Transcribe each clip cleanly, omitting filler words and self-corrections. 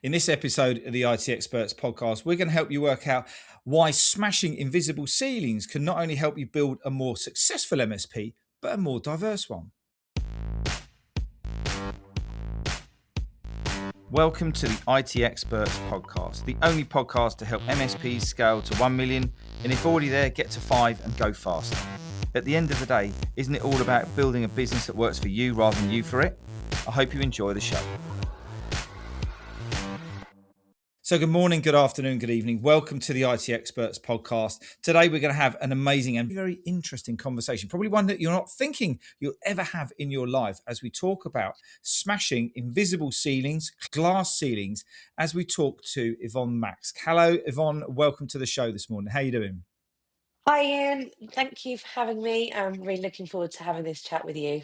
In this episode of the IT Experts podcast, we're going to help you work out why smashing invisible ceilings can not only help you build a more successful MSP, but a more diverse one. Welcome to the IT Experts podcast, the only podcast to help MSPs scale to 1 million, and if already there, get to 5 and go faster. At the end of the day, isn't it all about building a business that works for you rather than you for it? I hope you enjoy the show. So good morning, good afternoon, good evening. Welcome to the IT Experts podcast. Today we're going to have an amazing and very interesting conversation, probably one that you're not thinking you'll ever have in your life, as we talk about smashing invisible ceilings, glass ceilings, as we talk to Yvonne Matzk. Hello, Yvonne. Welcome to the show this morning. How are you doing? Hi, Ian. Thank you for having me. I'm really looking forward to having this chat with you.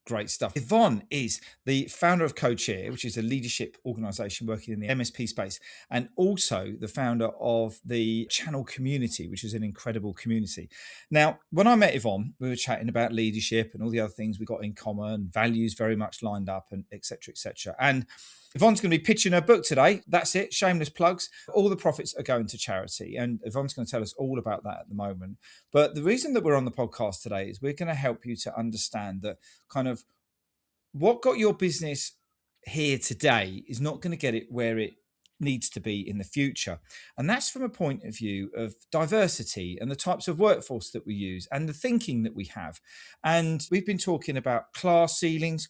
Great stuff. Yvonne is the founder of Coachere, which is a leadership organization working in the MSP space, and also the founder of the Channel Community, which is an incredible community. Now, when I met Yvonne, we were chatting about leadership and all the other things we got in common, values very much lined up, and et cetera, et cetera. And Yvonne's going to be pitching her book today. That's it. Shameless plugs. All the profits are going to charity. And Yvonne's going to tell us all about that at the moment. But the reason that we're on the podcast today is we're going to help you to understand that kind of what got your business here today is not going to get it where it needs to be in the future. And that's from a point of view of diversity and the types of workforce that we use and the thinking that we have. And we've been talking about glass ceilings,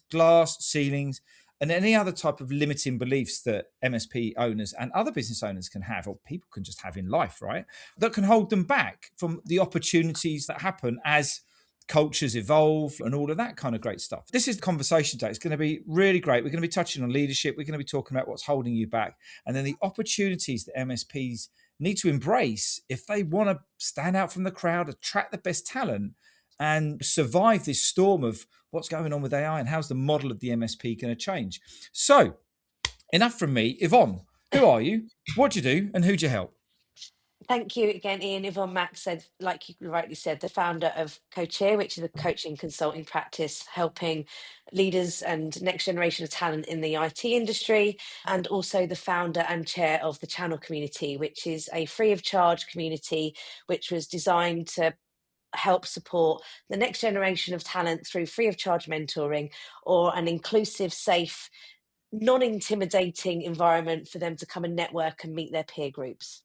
and any other type of limiting beliefs that MSP owners and other business owners can have, or people can just have in life, right? That can hold them back from the opportunities that happen as cultures evolve and all of that kind of great stuff. This is the conversation today. It's going to be really great. We're going to be touching on leadership. We're going to be talking about what's holding you back, and then the opportunities that MSPs need to embrace if they want to stand out from the crowd, attract the best talent, and survive this storm of what's going on with AI and how's the model of the MSP going to change. So enough from me. Yvonne, who are you? What do you do? And who do you help? Thank you again, Ian. Yvonne Matzk said, like you rightly said, the founder of Coachere, which is a coaching consulting practice helping leaders and next generation of talent in the IT industry, and also the founder and chair of the Channel Community, which is a free of charge community which was designed to help support the next generation of talent through free of charge mentoring or an inclusive, safe, non-intimidating environment for them to come and network and meet their peer groups.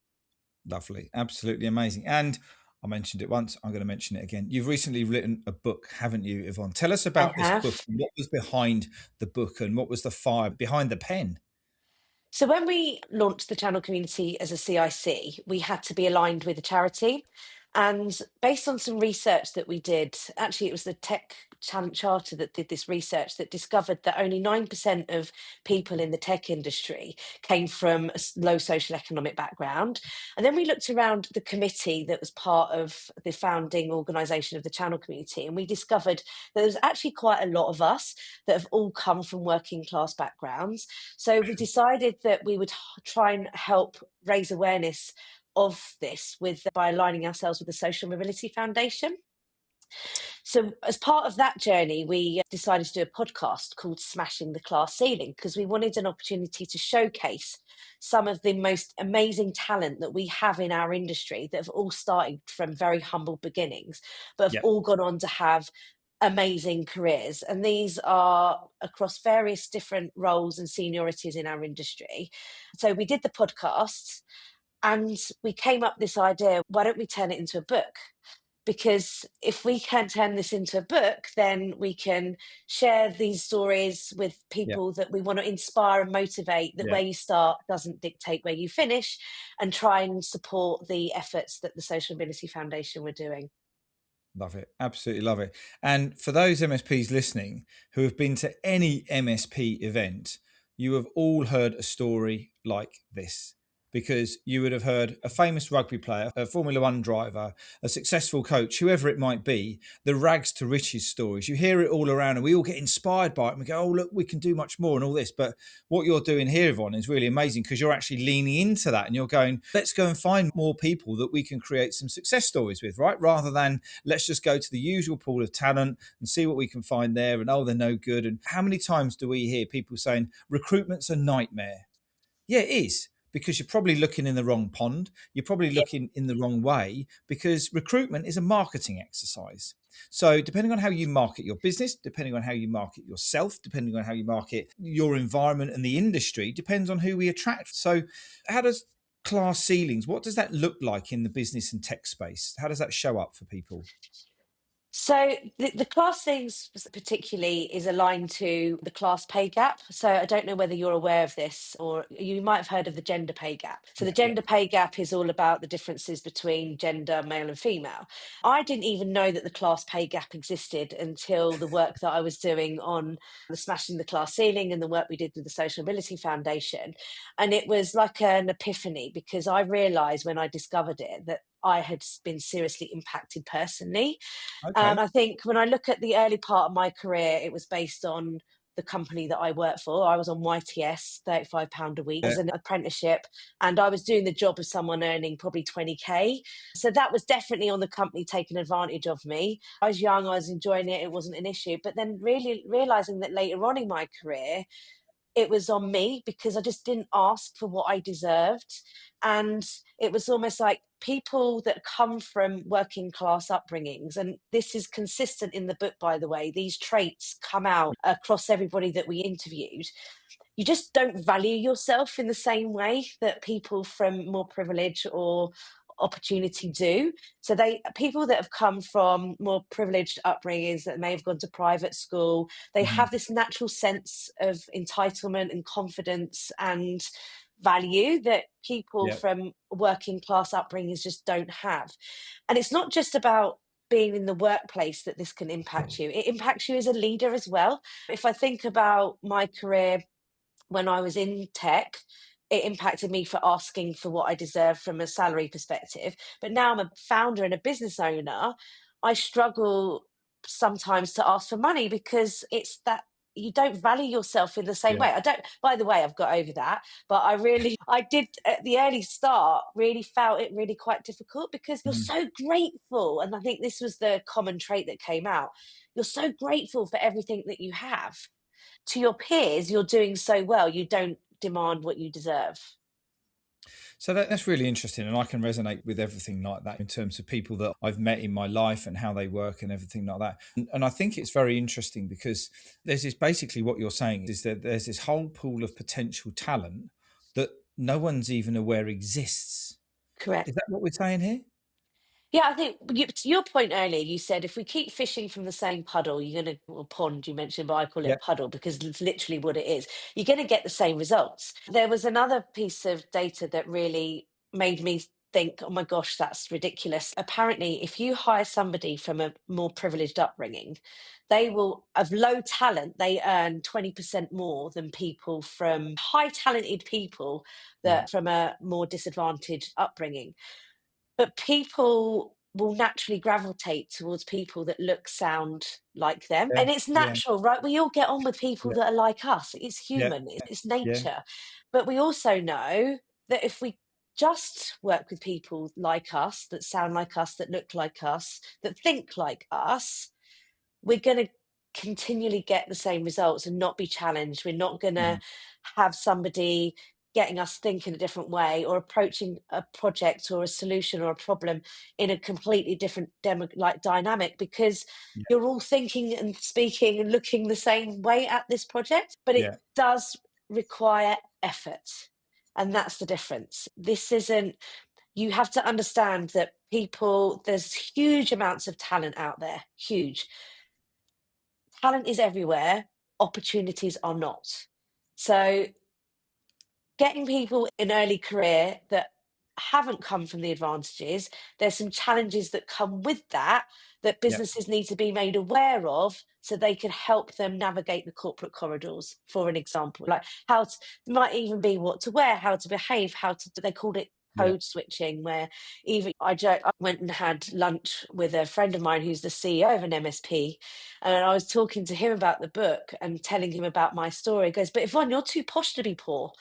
Lovely. Absolutely amazing. And I mentioned it once, I'm going to mention it again. You've recently written a book, haven't you, Yvonne? Tell us about this book. What was behind the book and what was the fire behind the pen? So when we launched the Channel Community as a CIC, we had to be aligned with a charity. And based on some research that we did, actually, it was the Tech Talent Charter that did this research that discovered that only 9% of people in the tech industry came from a low social economic background. And then we looked around the committee that was part of the founding organisation of the Channel Community, and we discovered that there's actually quite a lot of us that have all come from working class backgrounds. So we decided that we would try and help raise awareness of this by aligning ourselves with the Social Mobility Foundation. So as part of that journey, we decided to do a podcast called Smashing the Glass Ceiling, because we wanted an opportunity to showcase some of the most amazing talent that we have in our industry that have all started from very humble beginnings, but have all gone on to have amazing careers. And these are across various different roles and seniorities in our industry. So we did the podcast and we came up with this idea, why don't we turn it into a book? Because if we can turn this into a book, then we can share these stories with people that we want to inspire and motivate, that where you start doesn't dictate where you finish, and try and support the efforts that the Social Mobility Foundation were doing. Love it. Absolutely love it. And for those MSPs listening who have been to any MSP event, you have all heard a story like this, because you would have heard a famous rugby player, a Formula One driver, a successful coach, whoever it might be, the rags to riches stories. You hear it all around and we all get inspired by it and we go, oh, look, we can do much more and all this. But what you're doing here, Yvonne, is really amazing, because you're actually leaning into that and you're going, let's go and find more people that we can create some success stories with, right? Rather than let's just go to the usual pool of talent and see what we can find there and, oh, they're no good. And how many times do we hear people saying recruitment's a nightmare? Yeah, it is, because you're probably looking in the wrong pond. You're probably Yeah. looking in the wrong way, because recruitment is a marketing exercise. So, depending on how you market your business, depending on how you market yourself, depending on how you market your environment and the industry, depends on who we attract. So, how does class ceilings, what does that look like in the business and tech space? How does that show up for people? So the class things particularly is aligned to the class pay gap. So I don't know whether you're aware of this, or you might have heard of the gender pay gap. So Yeah, the yeah. gender pay gap is all about the differences between gender, male and female. I didn't even know that the class pay gap existed until the work that I was doing on the smashing the class ceiling and the work we did with the Social Mobility Foundation. And it was like an epiphany, because I realized when I discovered it that I had been seriously impacted personally. Okay. I think when I look at the early part of my career, it was based on the company that I worked for. I was on YTS, £35 a week Yeah. as an apprenticeship, and I was doing the job of someone earning probably 20K. So that was definitely on the company taking advantage of me. I was young, I was enjoying it, it wasn't an issue. But then really realizing that later on in my career, it was on me, because I just didn't ask for what I deserved. And it was almost like people that come from working class upbringings, and this is consistent in the book, by the way, these traits come out across everybody that we interviewed. You just don't value yourself in the same way that people from more privilege or opportunity do. So they people that have come from more privileged upbringings, that may have gone to private school, they Mhm. have this natural sense of entitlement and confidence and value that people Yeah. from working class upbringings just don't have. And it's not just about being in the workplace that this can impact you, it impacts you as a leader as well. If I think about my career when I was in tech, it impacted me for asking for what I deserve from a salary perspective. But now I'm a founder and a business owner. I struggle sometimes to ask for money, because it's that you don't value yourself in the same Yeah. way. I don't, by the way, I've got over that. But I did at the early start really felt it really quite difficult, because you're Mhm. so grateful. And I think this was the common trait that came out. You're so grateful for everything that you have. To your peers, you're doing so well, you don't demand what you deserve. So that's really interesting, and I can resonate with everything like that in terms of people that I've met in my life and how they work and everything like that. And I think it's very interesting, because there's this, basically what you're saying is that there's this whole pool of potential talent that no one's even aware exists. Correct. Is that what we're saying here? Yeah, I think to your point earlier, you said if we keep fishing from the same puddle, you're going to, or pond you mentioned, but I call it a Yeah. puddle because it's literally what it is. You're going to get the same results. There was another piece of data that really made me think, oh my gosh, that's ridiculous. Apparently, if you hire somebody from a more privileged upbringing, they will, of low talent, they earn 20% more than people from high talented people Yeah. that from a more disadvantaged upbringing. But people will naturally gravitate towards people that look, sound like them. Yeah. And it's Yeah. natural, right? We all get on with people Yeah. that are like us. It's Yeah. human, it's Yeah. nature. But we also know that if we just work with people like us, that sound like us, that look like us, that think like us, we're going to continually get the same results and not be challenged. We're not going to Mhm. have somebody getting us think in a different way, or approaching a project or a solution or a problem in a completely different like dynamic, because Yeah. you're all thinking and speaking and looking the same way at this project. But it Yeah. does require effort, and that's the difference. This isn't, you have to understand that people, there's huge amounts of talent out there, huge. Talent is everywhere, opportunities are not. So getting people in early career that haven't come from the advantages, there's some challenges that come with that, that Yeah. businesses need to be made aware of, so they can help them navigate the corporate corridors, for an example. Like how to, it might even be what to wear, how to behave, how to, they called it Yeah. code switching, where even I joke, I went and had lunch with a friend of mine who's the CEO of an MSP, and I was talking to him about the book and telling him about my story. He goes, but Yvonne, you're too posh to be poor.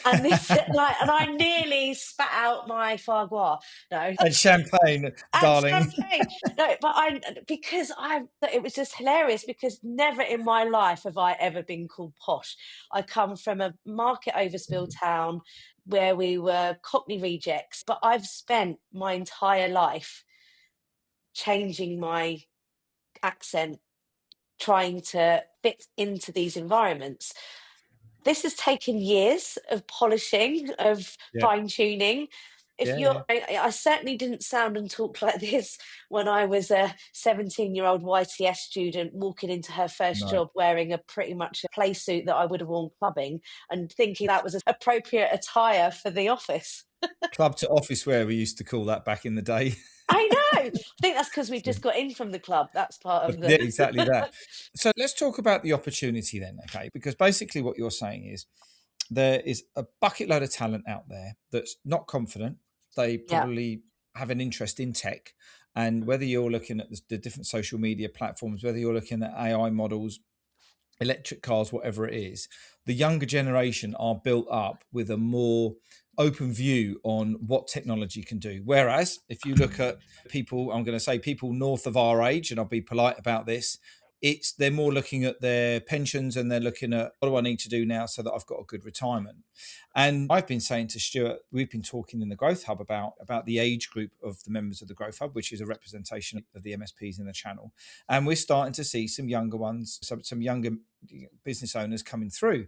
And this, like, and I nearly spat out my foie gras. No, And champagne, and darling. champagne. No, but it was just hilarious because never in my life have I ever been called posh. I come from a market overspill town where we were Cockney rejects, but I've spent my entire life changing my accent, trying to fit into these environments. This has taken years of polishing, of Yeah, fine tuning. If yeah, you're, yeah. I certainly didn't sound and talk like this when I was a 17-year-old YTS student walking into her first No. job wearing a pretty much a play suit that I would have worn clubbing and thinking that was appropriate attire for the office. Club to office wear, we used to call that back in the day. I know. I think that's because we just got in from the club. That's part of Yeah, the. exactly that. So let's talk about the opportunity then, okay? Because basically what you're saying is there is a bucket load of talent out there that's not confident. They Yeah. probably have an interest in tech. And whether you're looking at the different social media platforms, whether you're looking at AI models, electric cars, whatever it is, the younger generation are built up with a more open view on what technology can do. Whereas if you look at people, I'm going to say people north of our age, and I'll be polite about this, they're more looking at their pensions and they're looking at what do I need to do now so that I've got a good retirement. And I've been saying to Stuart, we've been talking in the Growth Hub about the age group of the members of the Growth Hub, which is a representation of the MSPs in the channel. And we're starting to see some younger ones, some younger business owners coming through.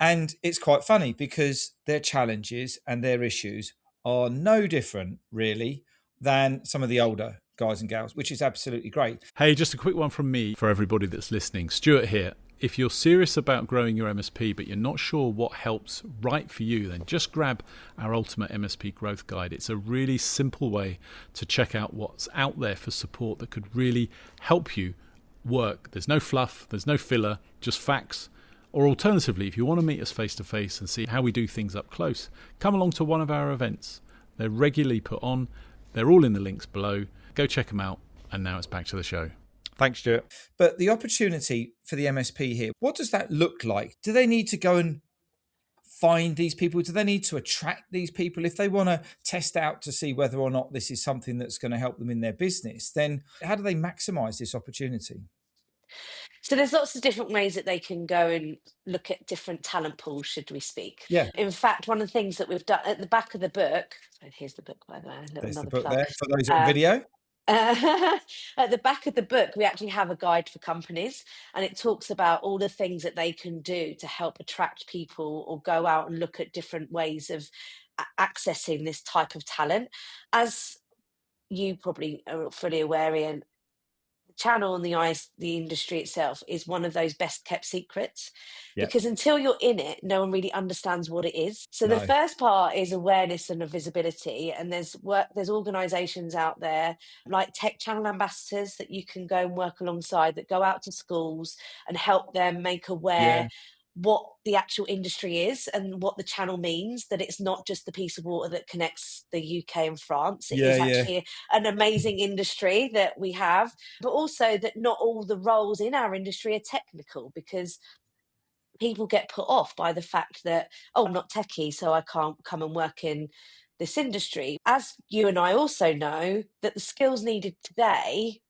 And it's quite funny because their challenges and their issues are no different, really, than some of the older guys and gals, which is absolutely great. Hey, just a quick one from me for everybody that's listening. Stuart here. If you're serious about growing your MSP, but you're not sure what helps right for you, then just grab our Ultimate MSP Growth Guide. It's a really simple way to check out what's out there for support that could really help you work. There's no fluff, there's no filler, just facts. Or alternatively, if you want to meet us face to face and see how we do things up close, come along to one of our events. They're regularly put on. They're all in the links below. Go check them out. And now it's back to the show. Thanks, Stuart. But the opportunity for the MSP here, what does that look like? Do they need to go and find these people? Do they need to attract these people? If they want to test out to see whether or not this is something that's going to help them in their business, then how do they maximize this opportunity? So there's lots of different ways that they can go and look at different talent pools, should we speak. Yeah, In fact, one of the things that we've done at the back of the book, so here's the book, by the way, there's the another book plug. there for those on Um, video. at the back of the book, we actually have a guide for companies, and it talks about all the things that they can do to help attract people or go out and look at different ways of accessing this type of talent. As you probably are fully aware, Ian, channel and the industry itself is one of those best kept secrets Yeah, because until you're in it, no one really understands what it is. So the no, first part is awareness and visibility, and there's organizations out there like tech channel ambassadors that you can go and work alongside, that go out to schools and help them make aware yeah, what the actual industry is and what the channel means, that it's not just the piece of water that connects the UK and France. It yeah, is yeah, actually an amazing industry that we have, but also that not all the roles in our industry are technical, because people get put off by the fact that, oh, I'm not techie, so I can't come and work in this industry. As you and I also know, that the skills needed today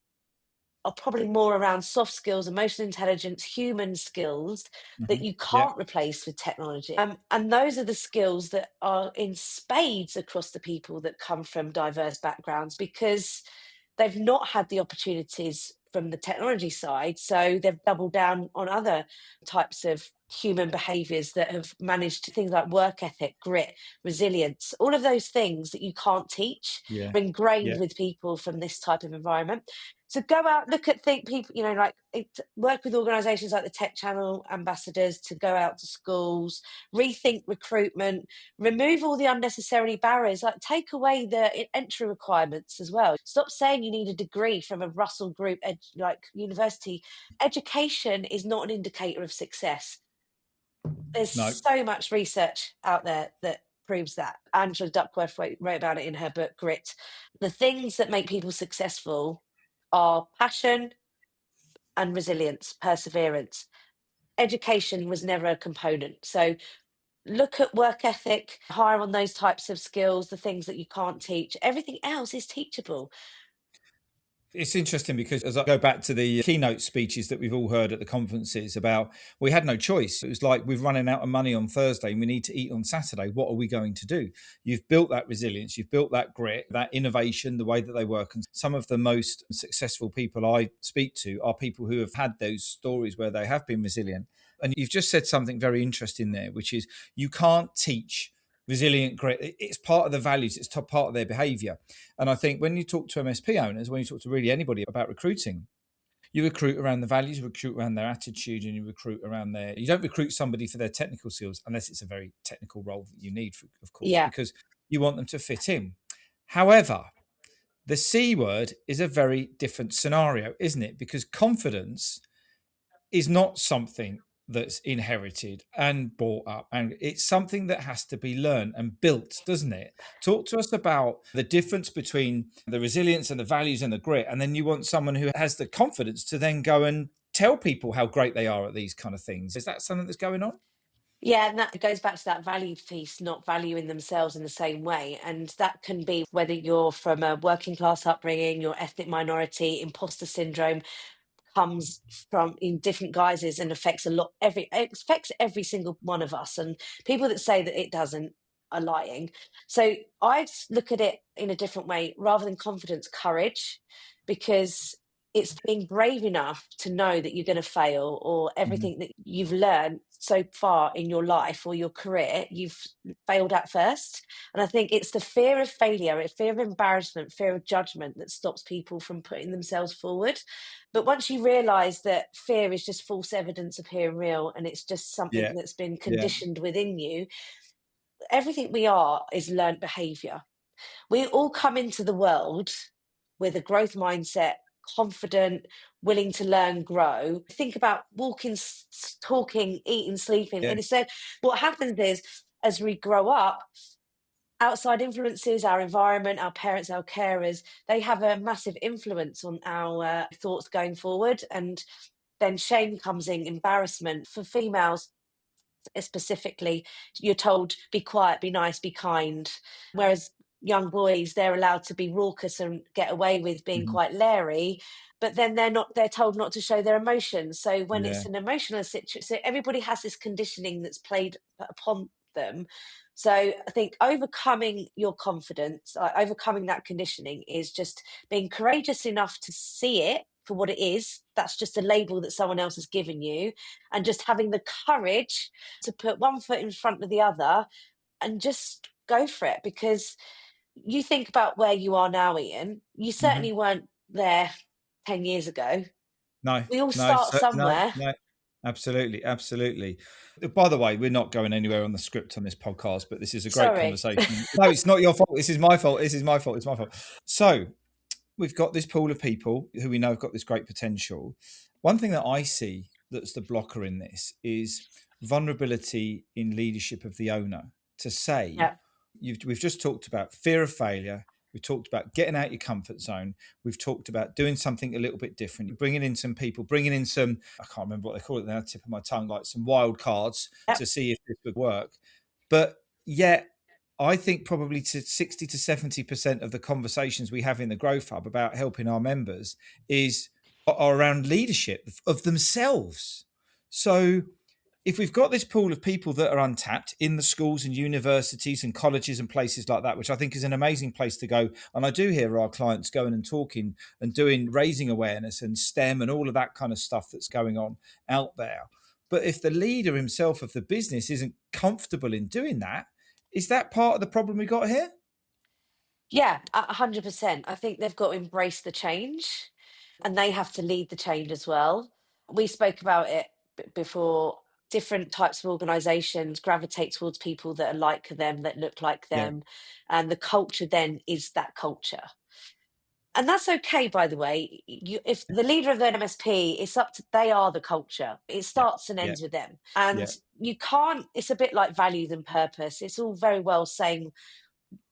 are probably more around soft skills, emotional intelligence, human skills that you yeah, can't replace with technology. And those are the skills that are in spades across the people that come from diverse backgrounds, because they've not had the opportunities from the technology side. So they've doubled down on other types of human behaviors that have managed things like work ethic, grit, resilience, all of those things that you can't teach yeah, are ingrained yeah, with people from this type of environment. So go out, look at think people, like work with organizations like the Tech Channel ambassadors to go out to schools, rethink recruitment, remove all the unnecessary barriers, like take away the entry requirements as well. Stop saying you need a degree from a Russell Group like university. Education is not an indicator of success. There's no, so much research out there that proves that. Angela Duckworth wrote about it in her book Grit. The things that make people successful are passion and resilience, perseverance. Education was never a component. So look at work ethic, hire on those types of skills, the things that you can't teach. Everything else is teachable. It's interesting because as I go back to the keynote speeches that we've all heard at the conferences about, we had no choice. It was like, we're running out of money on Thursday and we need to eat on Saturday. What are we going to do? You've built that resilience, you've built that grit, that innovation, the way that they work. And some of the most successful people I speak to are people who have had those stories where they have been resilient. And you've just said something very interesting there, which is you can't teach resilient grit. It's part of the values, it's part of their behavior. And I think when you talk to MSP owners, when you talk to really anybody about recruiting, you recruit around the values, you recruit around their attitude, and you recruit around you don't recruit somebody for their technical skills unless it's a very technical role that you need, of course, because you want them to fit in. However, the C word is a very different scenario, isn't it? Because confidence is not something that's inherited and brought up, and it's something that has to be learned and built, doesn't it? Talk to us about the difference between the resilience and the values and the grit, and then you want someone who has the confidence to then go and tell people how great they are at these kind of things. Is that something that's going on? Yeah, and that goes back to that value piece, not valuing themselves in the same way. And that can be whether you're from a working class upbringing, your ethnic minority, imposter syndrome comes from in different guises and affects it affects every single one of us. And people that say that it doesn't are lying. So I look at it in a different way, rather than confidence, courage, because it's being brave enough to know that you're going to fail, or everything that you've learned so far in your life or your career, you've failed at first. And I think it's the fear of failure, fear of embarrassment, fear of judgment that stops people from putting themselves forward. But once you realize that fear is just false evidence appearing real, and it's just something Yeah. that's been Yeah. conditioned within you, everything we are is learned behavior. We all come into the world with a growth mindset, confident, willing to learn, grow. Think about walking, talking, eating, sleeping. Yeah. And so what happens is, as we grow up, outside influences, our environment, our parents, our carers, they have a massive influence on our thoughts going forward. And then shame comes in, embarrassment. For females specifically, you're told, be quiet, be nice, be kind. Whereas young boys, they're allowed to be raucous and get away with being quite leery, but then they're told not to show their emotions. So when it's an emotional situation, so everybody has this conditioning that's played upon them. So I think overcoming your confidence, overcoming that conditioning, is just being courageous enough to see it for what it is. That's just a label that someone else has given you, and just having the courage to put one foot in front of the other and just go for it. Because you think about where you are now, Ian, you certainly weren't there 10 years ago. No, We all start somewhere. no. Absolutely, absolutely. By the way, we're not going anywhere on the script on this podcast, but this is a great Sorry. conversation. No, it's not your fault. This is my fault. This is my fault. It's my fault. So we've got this pool of people who we know have got this great potential. One thing that I see that's the blocker in this is vulnerability in leadership of the owner. To say, we've just talked about fear of failure. We've talked about getting out your comfort zone. We've talked about doing something a little bit different, bringing in some people, bringing in some, I can't remember what they call it now, tip of my tongue, like some wild cards to see if this would work. But yet, I think probably to 60 to 70% of the conversations we have in the Growth Hub about helping our members are around leadership of themselves. So if we've got this pool of people that are untapped in the schools and universities and colleges and places like that, which I think is an amazing place to go. And I do hear our clients going and talking and raising awareness and STEM and all of that kind of stuff that's going on out there. But if the leader himself of the business isn't comfortable in doing that, is that part of the problem we got here? Yeah, 100%. I think they've got to embrace the change, and they have to lead the change as well. We spoke about it before. Different types of organizations gravitate towards people that are like them, that look like them. And the culture then is that culture. And that's okay, by the way. If the leader of an MSP, they are the culture. It starts and ends with them. And you can't, it's a bit like value than purpose. It's all very well saying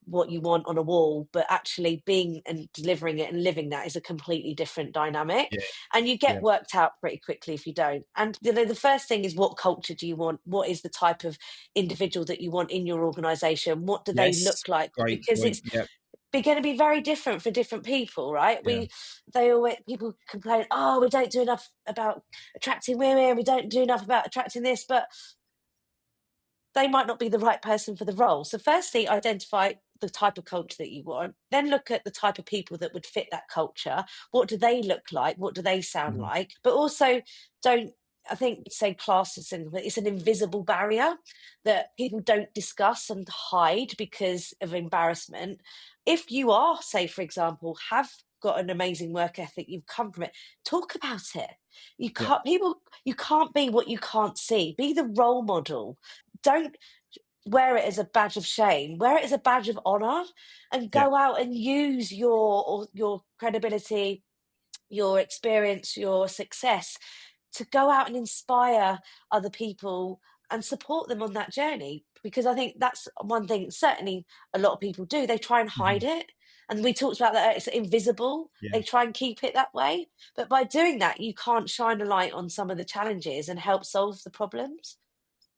what you want on a wall, but actually being and delivering it and living that is a completely different dynamic. Yeah. And you get worked out pretty quickly if you don't. And the first thing is, what culture do you want? What is the type of individual that you want in your organization? What do they Yes. look like? Great Because point. it's Yeah. going to be very different for different people, right? Yeah. People complain, oh, we don't do enough about attracting women, we don't do enough about attracting this, but they might not be the right person for the role. So firstly, identify the type of culture that you want, then look at the type of people that would fit that culture. What do they look like? What do they sound Mhm. like? But also, don't, I think, say classism, it's an invisible barrier that people don't discuss and hide because of embarrassment. If you are, say, for example, have got an amazing work ethic, you've come from it, talk about it. Yeah. You can't be what you can't see. Be the role model. Don't wear it as a badge of shame. Wear it as a badge of honor, and Yeah. go out and use your credibility, your experience, your success to go out and inspire other people and support them on that journey. Because I think that's one thing certainly a lot of people do. They try and hide Mhm. it. And we talked about that, it's invisible. Yeah. They try and keep it that way. But by doing that, you can't shine a light on some of the challenges and help solve the problems.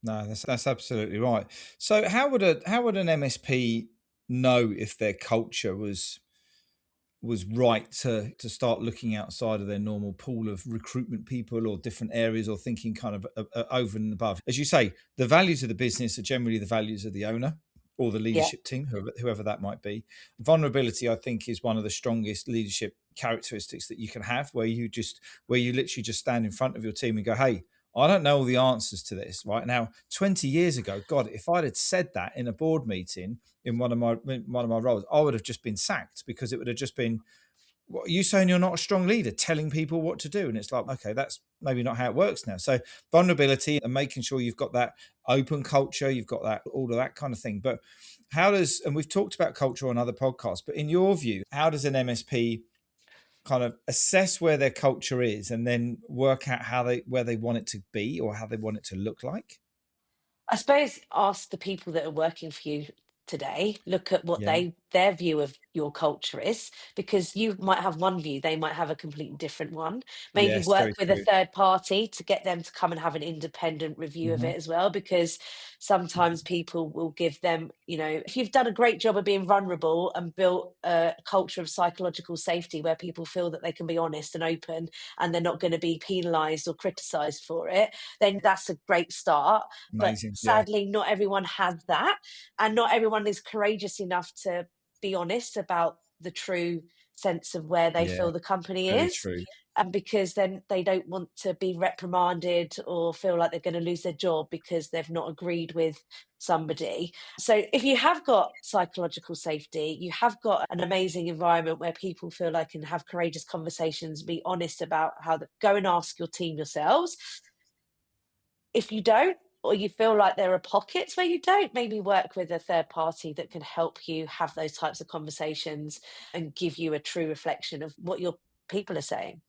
No, that's absolutely right. So how would an MSP know if their culture was right to start looking outside of their normal pool of recruitment people or different areas, or thinking kind of over and above? As you say, the values of the business are generally the values of the owner or the Yeah. leadership team, whoever that might be. Vulnerability, I think, is one of the strongest leadership characteristics that you can have, where you literally just stand in front of your team and go, hey, I don't know all the answers to this right now. 20 years ago, God, if I'd had said that in a board meeting in one of my roles, I would have just been sacked, because it would have just been, what are you saying? You're not a strong leader telling people what to do. And it's like, okay, that's maybe not how it works now. So vulnerability and making sure you've got that open culture, you've got that, all of that kind of thing. But and we've talked about culture on other podcasts, but in your view, how does an MSP kind of assess where their culture is and then work out where they want it to be or how they want it to look like? I suppose ask the people that are working for you today, look at what Yeah. their view of your culture is, because you might have one view, they might have a completely different one. Maybe Yes, work very with a true. third party to get them to come and have an independent review of Hmm. it as well, because sometimes people will give them, if you've done a great job of being vulnerable and built a culture of psychological safety where people feel that they can be honest and open and they're not going to be penalized or criticized for it, then that's a great start. But Amazing. Yeah. sadly, not everyone has that, and not everyone is courageous enough to be honest about the true sense of where they Yeah. feel the company Very is. true. And because then they don't want to be reprimanded or feel like they're going to lose their job because they've not agreed with somebody. So if you have got psychological safety, you have got an amazing environment where people feel like can have courageous conversations, be honest about go and ask your team yourselves. If you don't, or you feel like there are pockets where you don't, maybe work with a third party that can help you have those types of conversations and give you a true reflection of what your people are saying.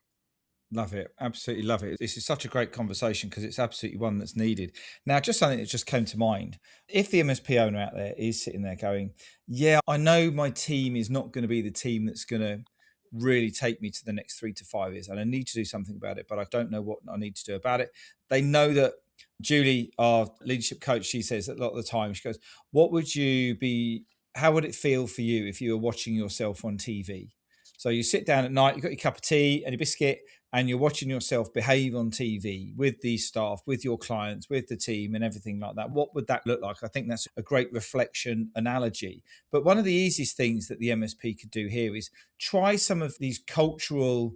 Love it. Absolutely love it. This is such a great conversation because it's absolutely one that's needed. Now, just something that just came to mind. If the MSP owner out there is sitting there going, yeah, I know my team is not going to be the team that's going to really take me to the next 3 to 5 years, and I need to do something about it, but I don't know what I need to do about it. They know that Julie, our leadership coach, she says that a lot of the time, she goes, how would it feel for you if you were watching yourself on TV? So you sit down at night, you've got your cup of tea and your biscuit, and you're watching yourself behave on TV with the staff, with your clients, with the team and everything like that. What would that look like? I think that's a great reflection analogy. But one of the easiest things that the MSP could do here is try some of these cultural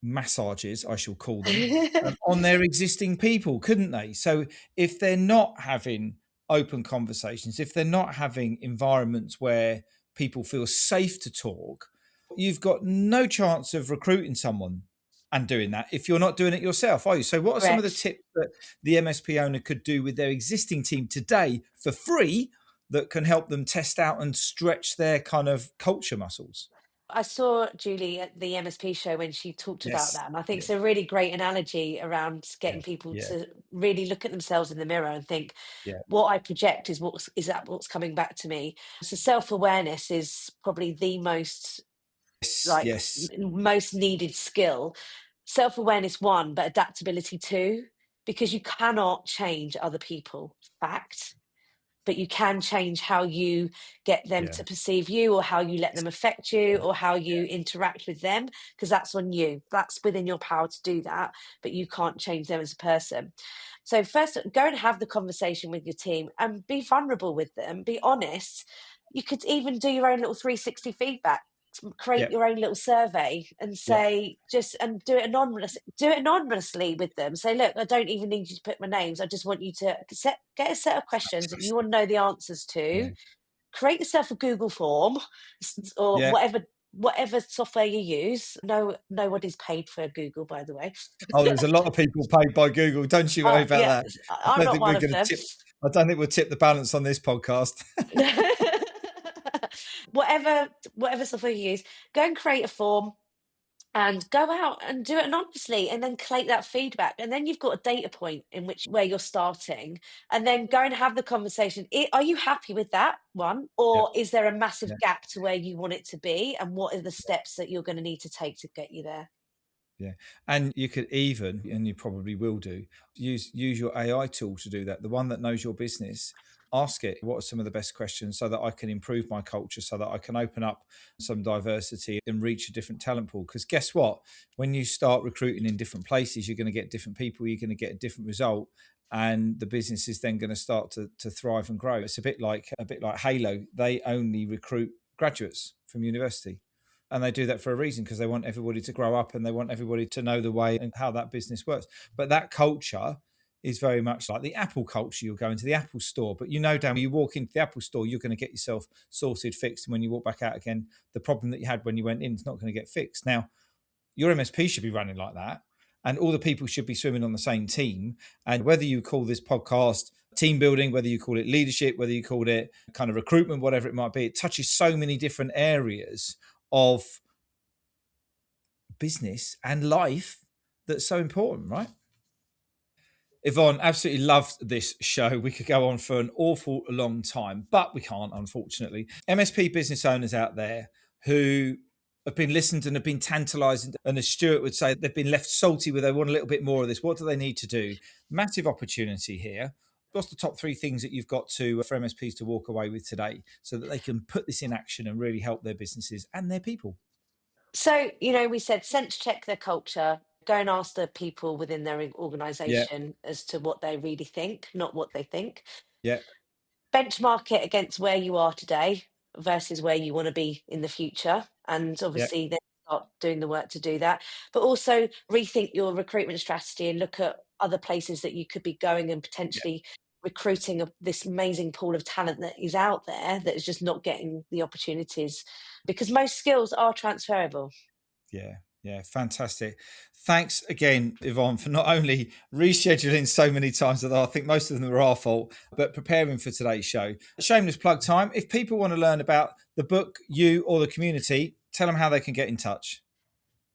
massages, I shall call them, on their existing people, couldn't they? So if they're not having open conversations, if they're not having environments where people feel safe to talk, you've got no chance of recruiting someone and doing that if you're not doing it yourself, are you? So what are some of the Correct. tips that the MSP owner could do with their existing team today for free that can help them test out and stretch their kind of culture muscles? I saw Julie at the MSP show when she talked about Yes. that. And I think Yeah. it's a really great analogy around Yeah. getting people Yeah. to really look at themselves in the mirror and think, Yeah. what I project is that what's coming back to me. So self-awareness is probably the most Yes. like Yes. most needed skill. Self-awareness one, but adaptability two, because you cannot change other people. Fact. But you can change how you get them Yeah. to perceive you, or how you let them affect you, Yeah. or how you interact with them, because that's on you. That's within your power to do that, but you can't change them as a person. So first, go and have the conversation with your team and be vulnerable with them, be honest. You could even do your own little 360 feedback, create Yeah. your own little survey and Yeah. say, just, and do it anonymously with them. Say, look, I don't even need you to put my names. I just want you to get a set of questions that you want to know the answers Yeah. to. Create yourself a Google form or Yeah. whatever software you use. No, nobody's paid for Google, by the way. Oh, there's a lot of people paid by Google. Don't you worry about Yeah, that. I'm not one of them. I don't think we'll tip the balance on this podcast. whatever software you use, go and create a form and go out and do it anonymously, and then collect that feedback, and then you've got a data point in which where you're starting, and then go and have the conversation. Are you happy with that one, Yeah. or is there a massive Yeah. gap to where you want it to be, and what are the steps that you're going to need to take to get you there? Yeah. And you could even, and you probably will do, use your AI tool to do that. The one that knows your business, ask it, what are some of the best questions so that I can improve my culture, so that I can open up some diversity and reach a different talent pool. Because guess what? When you start recruiting in different places, you're going to get different people, you're going to get a different result. And the business is then going to start to thrive and grow. It's a bit like Halo. They only recruit graduates from university. And they do that for a reason, because they want everybody to grow up and they want everybody to know the way and how that business works. But that culture is very much like the Apple culture. You'll go into the Apple store, but Dan, when you walk into the Apple store, you're going to get yourself sorted, fixed. And when you walk back out again, the problem that you had when you went in is not going to get fixed. Now, your MSP should be running like that. And all the people should be swimming on the same team. And whether you call this podcast team building, whether you call it leadership, whether you call it kind of recruitment, whatever it might be, it touches so many different areas of business and life that's so important, right? Yvonne, absolutely loved this show. We could go on for an awful long time, but we can't, unfortunately. MSP business owners out there who have been listened and have been tantalized, and as Stuart would say, they've been left salty where they want a little bit more of this. What do they need to do? Massive opportunity here. What's the top three things that you've got to for MSPs to walk away with today so that they can put this in action and really help their businesses and their people? So, we said sense check their culture, go and ask the people within their Yeah, organization as to what they really think, not what they think. yeah, Benchmark it against where you are today versus where you want to be in the future. And yeah, obviously, then start doing the work to do that. But also rethink your recruitment strategy and look at other places that you could be going and yeah, potentially recruiting this amazing pool of talent that is out there that is just not getting the opportunities, because most skills are transferable. yeah. Yeah, fantastic. Thanks again, Yvonne, for not only rescheduling so many times, although I think most of them were our fault, but preparing for today's show. Shameless plug time. If people want to learn about the book, you, or the community, tell them how they can get in touch.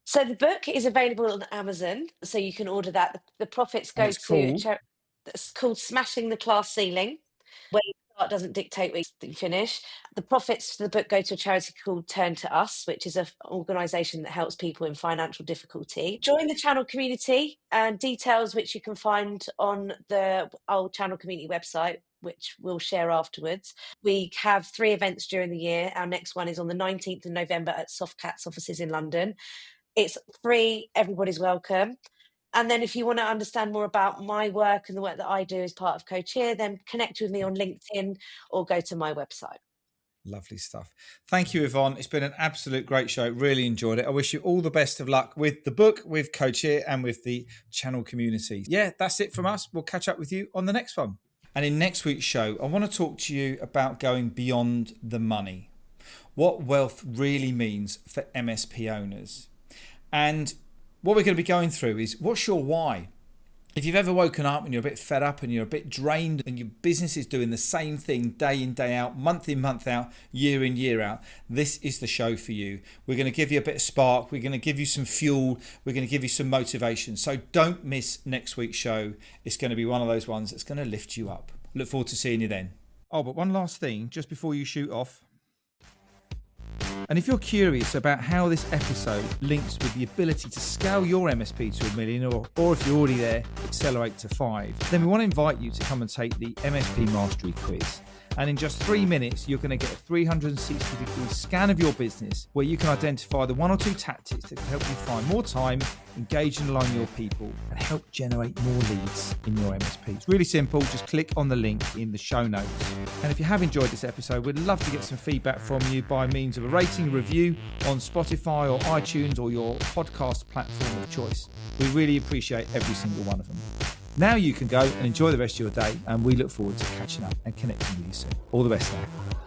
So the book is available on Amazon, so you can order that. The profits And go it's to called, it's called Smashing the Class Ceiling. Where you start doesn't dictate where you finish. The profits for the book go to a charity called Turn to Us, which is an organisation that helps people in financial difficulty. Join the channel community, and details which you can find on the old channel community website, which we'll share afterwards. We have 3 events during the year. Our next one is on the 19th of November at Softcat's offices in London. It's free, everybody's welcome. And then if you want to understand more about my work and the work that I do as part of Coachere, then connect with me on LinkedIn or go to my website. Lovely stuff. Thank you, Yvonne. It's been an absolute great show. Really enjoyed it. I wish you all the best of luck with the book, with Coachere, and with the channel community. Yeah, that's it from us. We'll catch up with you on the next one. And in next week's show, I want to talk to you about going beyond the money, what wealth really means for MSP owners. And what we're going to be going through is, what's your why? If you've ever woken up and you're a bit fed up and you're a bit drained and your business is doing the same thing day in, day out, month in, month out, year in, year out, this is the show for you. We're going to give you a bit of spark. We're going to give you some fuel. We're going to give you some motivation. So don't miss next week's show. It's going to be one of those ones that's going to lift you up. Look forward to seeing you then. Oh, but one last thing just before you shoot off. And if you're curious about how this episode links with the ability to scale your MSP to $1 million, or if you're already there, accelerate to 5, then we want to invite you to come and take the MSP Mastery Quiz. And in just 3 minutes, you're going to get a 360-degree scan of your business where you can identify the 1 or 2 tactics that can help you find more time, engage and align your people, and help generate more leads in your MSP. It's really simple. Just click on the link in the show notes. And if you have enjoyed this episode, we'd love to get some feedback from you by means of a rating, review on Spotify or iTunes or your podcast platform of choice. We really appreciate every single one of them. Now you can go and enjoy the rest of your day, and we look forward to catching up and connecting with you soon. All the best now.